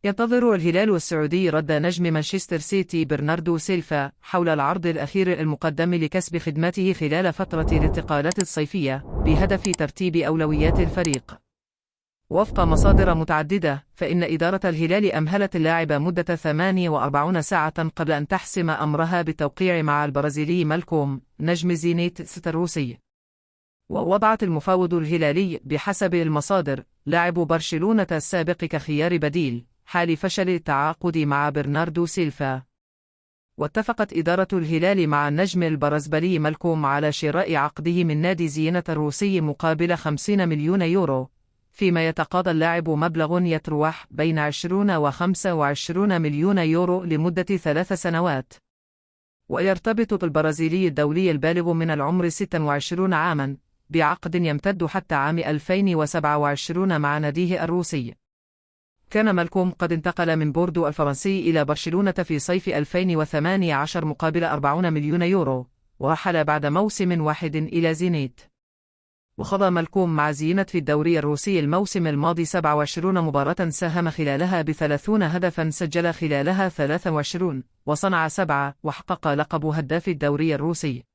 ينتظر الهلال السعودي رد نجم مانشستر سيتي برناردو سيلفا حول العرض الأخير المقدم لكسب خدمته خلال فترة الانتقالات الصيفية بهدف ترتيب أولويات الفريق. وفق مصادر متعددة، فإن إدارة الهلال أمهلت اللاعب مدة 48 ساعة قبل أن تحسم أمرها بالتوقيع مع البرازيلي مالكوم نجم زينيت الروسي. ووضعت المفاوض الهلالي بحسب المصادر لاعب برشلونة السابق كخيار بديل حال فشل التعاقد مع برناردو سيلفا. واتفقت إدارة الهلال مع النجم البرازيلي مالكوم على شراء عقده من نادي زينت الروسي مقابل 50 مليون يورو، فيما يتقاضى اللاعب مبلغ يتراوح بين 20 و 25 مليون يورو لمدة 3 سنوات. ويرتبط البرازيلي الدولي البالغ من العمر 26 عاما بعقد يمتد حتى عام 2027 مع ناديه الروسي. كان مالكوم قد انتقل من بوردو الفرنسي إلى برشلونة في صيف 2018 مقابل 40 مليون يورو، ورحل بعد موسم واحد إلى زينيت. وخضى مالكوم مع زينت في الدوري الروسي الموسم الماضي 27 مباراة ساهم خلالها ب30 هدفا، سجل خلالها 23 وصنع 7، وحقق لقب هداف الدوري الروسي.